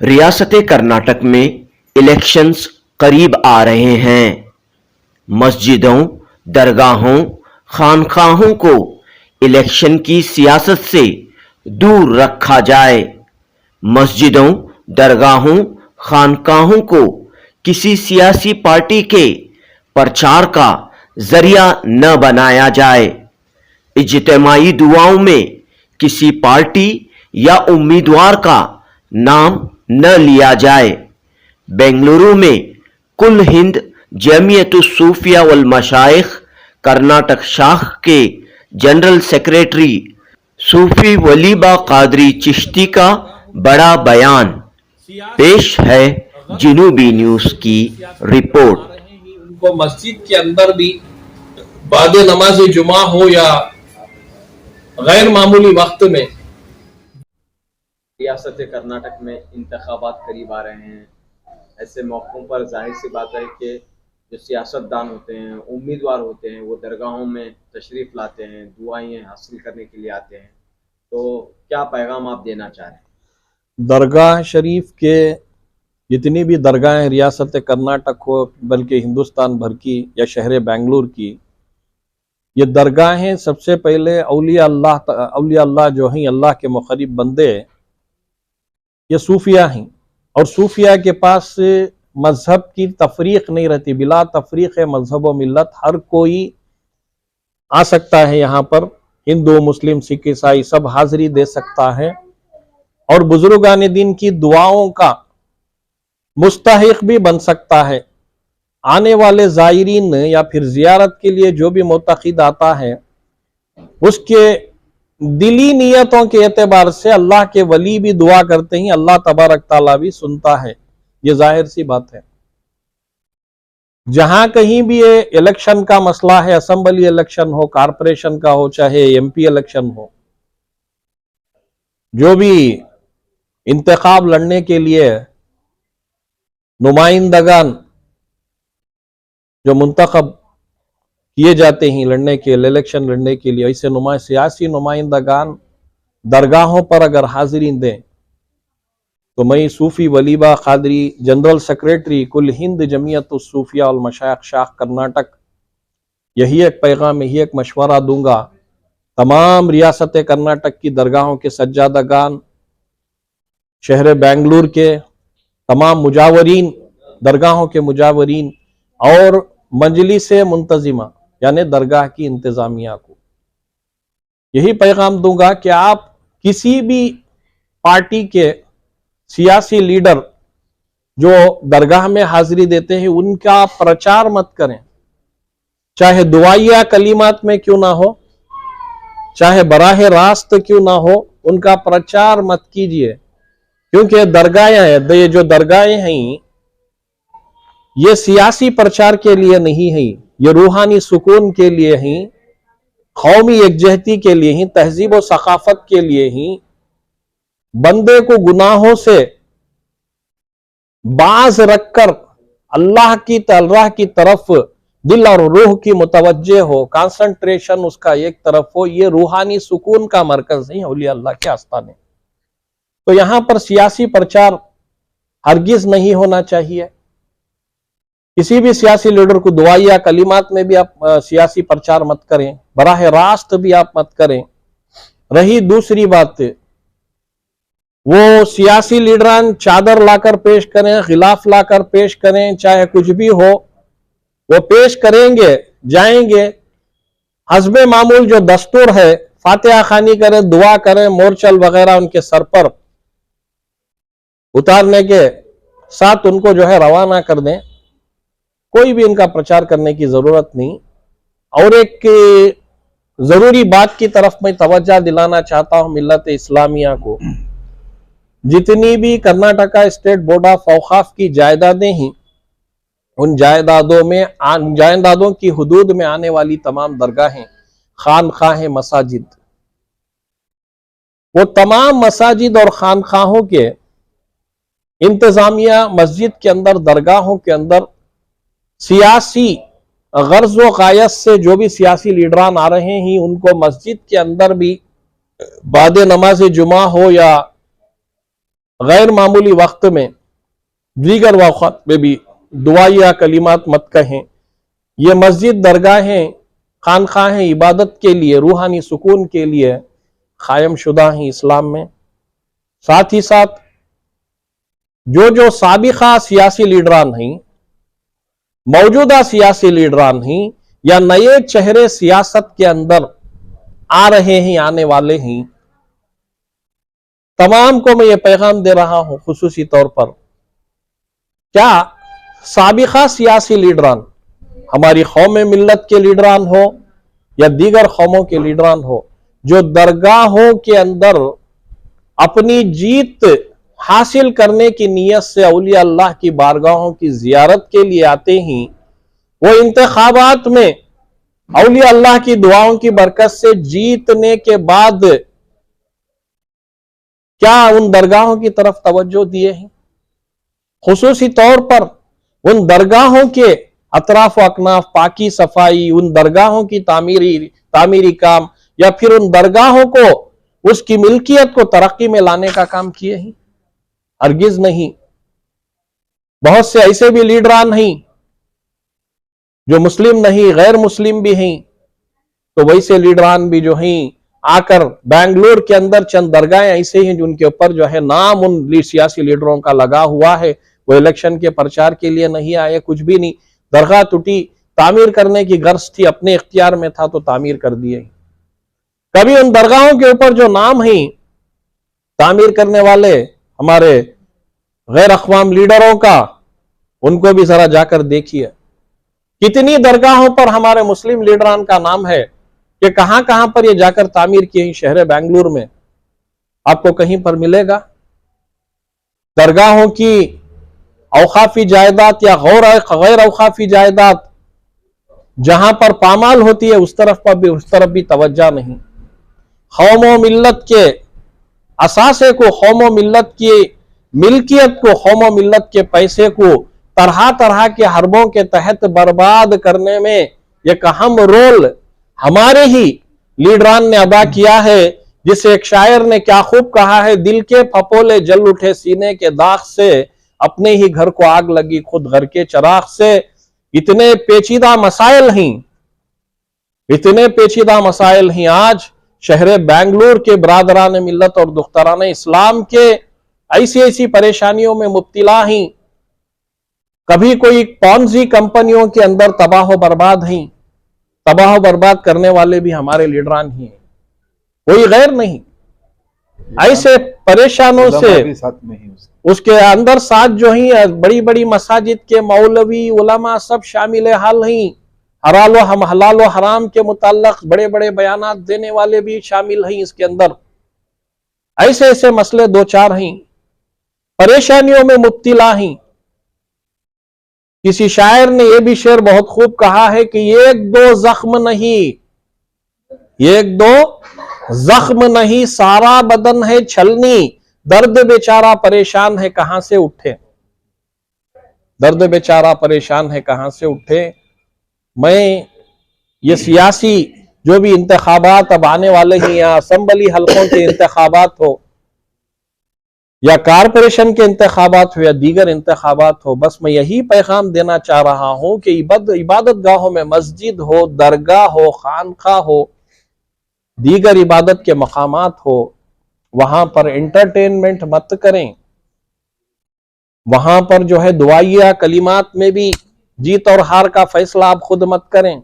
ریاست کرناٹک میں الیکشنز قریب آ رہے ہیں۔ مسجدوں، درگاہوں، خانقاہوں کو الیکشن کی سیاست سے دور رکھا جائے۔ مسجدوں، درگاہوں، خانقاہوں کو کسی سیاسی پارٹی کے پرچار کا ذریعہ نہ بنایا جائے۔ اجتماعی دعاؤں میں کسی پارٹی یا امیدوار کا نام نہ لیا جائے۔ بنگلورو میں کل ہند جمعیت الصوفیہ والمشائخ کرناٹک شاخ کے جنرل سیکریٹری صوفی ولیبہ قادری چشتی کا بڑا بیان۔ پیش ہے جنوبی نیوز کی رپورٹ۔ ان کو مسجد کے اندر بھی بعد نماز جمعہ ہو یا غیر معمولی وقت میں، ریاست کرناٹک میں انتخابات قریب آ رہے ہیں، ایسے موقعوں پر ظاہر سی بات ہے کہ جو سیاستدان ہوتے ہیں، امیدوار ہوتے ہیں، وہ درگاہوں میں تشریف لاتے ہیں، دعائیں حاصل کرنے کے لیے آتے ہیں۔ تو کیا پیغام آپ دینا چاہ رہے ہیں؟ درگاہ شریف کے جتنی بھی درگاہیں ریاست کرناٹک ہو بلکہ ہندوستان بھر کی یا شہر بنگلور کی، یہ درگاہیں سب سے پہلے اولیاء اللہ جو ہیں، اللہ کے مقرب بندے، یہ صوفیہ ہیں، اور صوفیہ کے پاس مذہب کی تفریق نہیں رہتی، بلا تفریق مذہب و ملت، ہر کوئی آ سکتا ہے یہاں پر، ہندو، مسلم، سکھ، عیسائی سب حاضری دے سکتا ہے، اور بزرگان دین کی دعاؤں کا مستحق بھی بن سکتا ہے۔ آنے والے زائرین یا پھر زیارت کے لیے جو بھی معتقد آتا ہے، اس کے دلی نیتوں کے اعتبار سے اللہ کے ولی بھی دعا کرتے ہیں، اللہ تبارک تعالیٰ بھی سنتا ہے، یہ ظاہر سی بات ہے۔ جہاں کہیں بھی یہ الیکشن کا مسئلہ ہے، اسمبلی الیکشن ہو، کارپوریشن کا ہو، چاہے ایم پی الیکشن ہو، جو بھی انتخاب لڑنے کے لیے نمائندگان جو منتخب کیے جاتے ہیں لڑنے کے لیے، الیکشن لڑنے کے لیے، ایسے سیاسی نمائندگان درگاہوں پر اگر حاضری دیں تو میں صوفی ولیبہ قادری جنرل سیکریٹری کل ہند جمعیت الصوفیہ والمشائخ شاخ کرناٹک یہی ایک پیغام، یہی ایک مشورہ دوں گا تمام ریاست کرناٹک کی درگاہوں کے سجادگان، شہر بنگلور کے تمام مجاورین، درگاہوں کے مجاورین اور مجلس منتظمہ یعنی درگاہ کی انتظامیہ کو یہی پیغام دوں گا کہ آپ کسی بھی پارٹی کے سیاسی لیڈر جو درگاہ میں حاضری دیتے ہیں ان کا پرچار مت کریں، چاہے دعائیہ کلمات میں کیوں نہ ہو، چاہے براہ راست کیوں نہ ہو، ان کا پرچار مت کیجیے، کیونکہ درگاہیں، یہ جو درگاہیں ہیں یہ سیاسی پرچار کے لیے نہیں ہیں، یہ روحانی سکون کے لیے ہیں، قومی یکجہتی کے لیے ہیں، تہذیب و ثقافت کے لیے ہیں، بندے کو گناہوں سے باز رکھ کر اللہ کی طرف دل اور روح کی متوجہ ہو، کانسنٹریشن اس کا ایک طرف ہو، یہ روحانی سکون کا مرکز ہے اولیاء اللہ کے آستانے۔ تو یہاں پر سیاسی پرچار ہرگز نہیں ہونا چاہیے، کسی بھی سیاسی لیڈر کو دعائیہ کلمات میں بھی آپ سیاسی پرچار مت کریں، براہ راست بھی آپ مت کریں۔ رہی دوسری بات، وہ سیاسی لیڈران چادر لا کر پیش کریں، غلاف لا کر پیش کریں، چاہے کچھ بھی ہو، وہ پیش کریں گے، جائیں گے، حسب معمول جو دستور ہے فاتحہ خوانی کریں، دعا کریں، مورچل وغیرہ ان کے سر پر اتارنے کے ساتھ ان کو جو ہے روانہ کر دیں، کوئی بھی ان کا پرچار کرنے کی ضرورت نہیں۔ اور ایک ضروری بات کی طرف میں توجہ دلانا چاہتا ہوں ملت اسلامیہ کو، جتنی بھی کرناٹکا اسٹیٹ بورڈ آف اوقاف کی جائیدادیں ہیں، ان جائیدادوں کی حدود میں آنے والی تمام درگاہیں، خانقاہیں، مساجد، وہ تمام مساجد اور خانقاہوں کے انتظامیہ مسجد کے اندر، درگاہوں کے اندر سیاسی غرض و غایت سے جو بھی سیاسی لیڈران آ رہے ہیں ان کو مسجد کے اندر بھی بعد نماز جمعہ ہو یا गैर मामूली वक्त में, दीगर वक़्त में भी दुआ या कलिमात मत कहें। ये मस्जिद, दरगाहें, खानखाहें इबादत के लिए, रूहानी सुकून के लिए कायम शुदा हैं इस्लाम में। साथ ही साथ जो साबिका सियासी लीडरान हैं, मौजूदा सियासी लीडरान हैं या नए चेहरे सियासत के अंदर आ रहे हैं, आने वाले हैं, तमाम को मैं ये पैगाम दे रहा हूं खुसूसी तौर पर, क्या साबिका सियासी लीडरान, हमारी कौम मिल्लत के लीडरान हो या दीगर कौमों के लीडरान हो, जो दरगाहों के अंदर अपनी जीत हासिल करने की नीयत से औलिया अल्लाह की बारगाहों की जियारत के लिए आते हैं, वो इंतखाबात में औलिया अल्लाह की दुआओं की बरकत से जीतने के बाद क्या उन दरगाहों की तरफ तवज्जो दिए हैं? खुसूसी तौर पर उन दरगाहों के अतराफ व अकनाफ पाकी सफाई, उन दरगाहों की तामीरी काम, या फिर उन दरगाहों को, उसकी मिल्कियत को तरक्की में लाने का काम किए हैं? हरगिज नहीं। बहुत से ऐसे भी लीडरान हैं जो मुस्लिम नहीं, गैर मुस्लिम भी हैं, तो वैसे लीडरान भी जो हैं आकर बेंगलुरु के अंदर चंद दरगाहें ऐसे हैं जिनके ऊपर जो है नाम उन सियासी लीडरों का लगा हुआ है, वो इलेक्शन के प्रचार के लिए नहीं आए, कुछ भी नहीं, दरगाह टूटी, तामीर करने की गर्ज थी, अपने इख्तियार में था तो तामीर कर दिए। कभी उन दरगाहों के ऊपर जो नाम है तामीर करने वाले हमारे गैर अक़वाम लीडरों का, उनको भी जरा जाकर देखिए। कितनी दरगाहों पर हमारे मुस्लिम लीडरान का नाम है कि कहां कहां पर ये जाकर तामीर किए हैं। शहर बेंगलुरु में आपको कहीं पर मिलेगा? दरगाहों की औकाफी जायदाद या गैर औकाफी जायदाद जहां पर पामाल होती है उस तरफ भी तवज्जो नहीं। कौम मिल्लत के असासे को, कौम मिल्लत की मिल्कियत को, कौम मिल्लत के पैसे को तरह तरह के हरबों के तहत बर्बाद करने में एक अहम रोल हमारे ही लीडरान ने अदा किया है। जिसे एक शायर ने क्या खूब कहा है, दिल के फपोले जल उठे सीने के दाग से, अपने ही घर को आग लगी खुद घर के चराग से। इतने पेचीदा मसाइल हैं, इतने पेचीदा मसाइल हैं आज शहर बेंगलुरु के बरादरान मिल्लत और दुख्तरान इस्लाम के ऐसी ऐसी परेशानियों में मुब्तला हैं। कभी कोई पॉन्जी कंपनियों के अंदर तबाह बर्बाद हैं, तबाह बर्बाद करने वाले भी हमारे लीडरान ही हैं, कोई गैर नहीं। ऐसे परेशानों से उसके अंदर साथ जो ही बड़ी बड़ी मसाजिद के मौलवी उलमा सब शामिल हाल हैं। हलाल व हराम के मुताल्लिक बड़े बड़े बयानात देने वाले भी शामिल हैं इसके अंदर। ऐसे ऐसे मसले दो चार हैं, परेशानियों में मुब्तला हैं। किसी शायर ने यह भी शेर बहुत खूब कहा है कि एक दो जख्म नहीं, एक दो जख्म नहीं, सारा बदन है छलनी, दर्द बेचारा परेशान है कहां से उठे, दर्द बेचारा परेशान है कहां से उठे। मैं ये सियासी जो भी इंतखाबात अब आने वाले हैं, या असम्बली हलकों के इंतखाबात हो या कारपोरेशन के इंतखाबात हो या दीगर इंतखाबात हो, बस मैं यही पैगाम देना चाह रहा हूं कि इबादत गाहों में मस्जिद हो, दरगाह हो, खानखा हो, दीगर इबादत के मकामात हो, वहां पर एंटरटेनमेंट मत करें। वहां पर जो है दुआइया कलिमात में भी जीत और हार का फैसला आप खुद मत करें।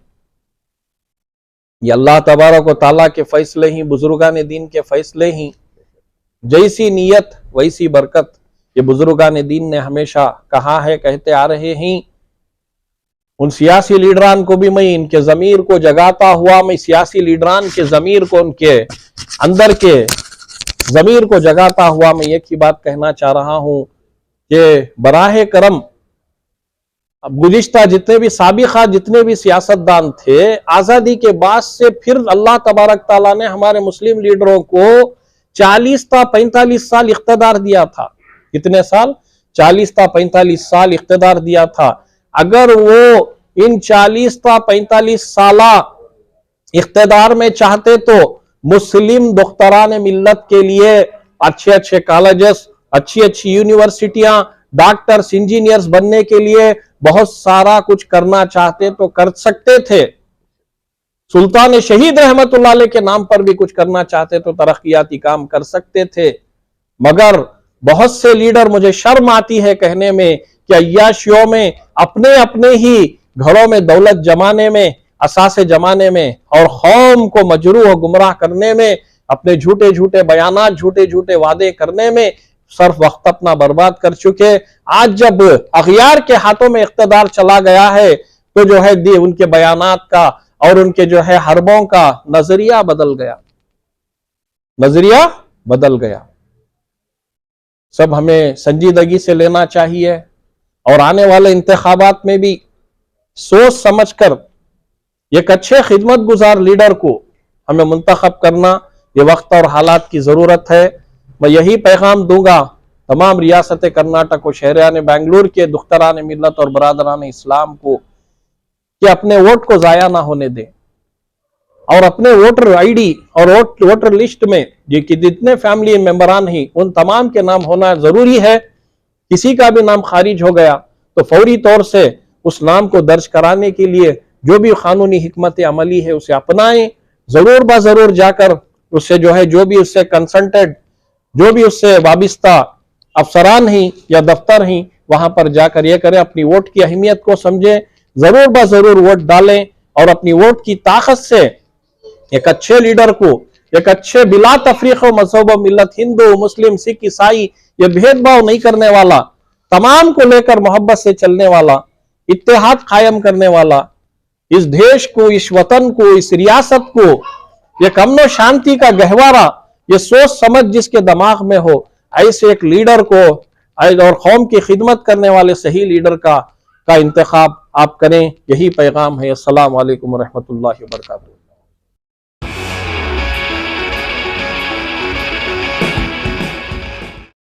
ये अल्लाह तबारक व तआला के फैसले ही, बुजुर्गान दीन के फैसले ही, जैसी नीयत वैसी बरकत, ये बुजुर्गान दीन ने हमेशा कहा है, कहते आ रहे हैं। उन सियासी लीडरान को भी मैं इनके जमीर को जगाता हुआ, मैं सियासी लीडरान के जमीर को, उनके अंदर के जमीर को जगाता हुआ मैं एक ही बात कहना चाह रहा हूं कि बराहे करम अब गुज़िश्ता जितने भी साबिका जितने भी सियासतदान थे, आजादी के बाद से फिर अल्लाह तबारक ताला ने हमारे मुस्लिम लीडरों को 40 ता 45 साल इख्तिदार दिया था। कितने साल? 40 ता 45 साल इख्तिदार दिया था। अगर वो इन 40 ता 45 साला इख्तिदार में चाहते तो मुस्लिम दुख्तरान मिल्लत के लिए अच्छे अच्छे कॉलेजेस अच्छी अच्छी यूनिवर्सिटियां, डॉक्टर्स, इंजीनियर्स बनने के लिए बहुत सारा कुछ करना चाहते तो कर सकते थे। सुल्तान शहीद रहमतुल्लाह अलैह के नाम पर भी कुछ करना चाहते तो तरक्याती काम कर सकते थे। मगर बहुत से लीडर, मुझे शर्म आती है कहने में कि अय्याशियों में, अपने अपने ही घरों में दौलत जमाने में, असासे जमाने में और कौम को मजरूह गुमराह करने में, अपने झूठे झूठे बयानात, झूठे झूठे वादे करने में सर्फ वक्त अपना बर्बाद कर चुके। आज जब अगयार के हाथों में इख्तिदार चला गया है तो जो है उनके बयानात का और उनके जो है हरबों का नजरिया बदल गया, नजरिया बदल गया। सब हमें संजीदगी से लेना चाहिए और आने वाले इंतखाबात में भी सोच समझकर एक अच्छे खिदमत गुजार लीडर को हमें मुंतखब करना, ये वक्त और हालात की जरूरत है। मैं यही पैगाम दूंगा तमाम रियासत कर्नाटक और शहरान बेंगलुर के दुख्तरान मिल्लत और बरादरान इस्लाम को कि अपने वोट को जाया ना होने दें और अपने वोटर आईडी और वोटर लिस्ट में जितने फैमिली मेंबरान हैं उन तमाम के नाम होना जरूरी है। किसी का भी नाम खारिज हो गया तो फौरी तौर से उस नाम को दर्ज कराने के लिए जो भी कानूनी हिकमत अमली है उसे अपनाएं। जरूर ब जरूर जाकर उससे जो है जो भी उससे कंसल्टेड, जो भी उससे वाबिस्ता अफसरान ही या दफ्तर ही, वहां पर जाकर ये करें, अपनी वोट की अहमियत को समझें, जरूर ब जरूर वोट डालें और अपनी वोट की ताकत से एक अच्छे लीडर को, एक अच्छे बिला तफरीक मजहब मिल्लत, हिंदू मुस्लिम सिख ईसाई ये भेदभाव नहीं करने वाला, तमाम को लेकर मोहब्बत से चलने वाला, इत्तेहाद कायम करने वाला, इस देश को, इस वतन को, इस रियासत को एक अमन शांति का गहवारा, ये सोच समझ जिसके दिमाग में हो, ऐसे एक लीडर को और कौम की खिदमत करने वाले सही लीडर का इंतखाब आप करें। यही पैगाम है। अस्सलाम वालेकुम रहमतुल्लाहि व बरकातहू।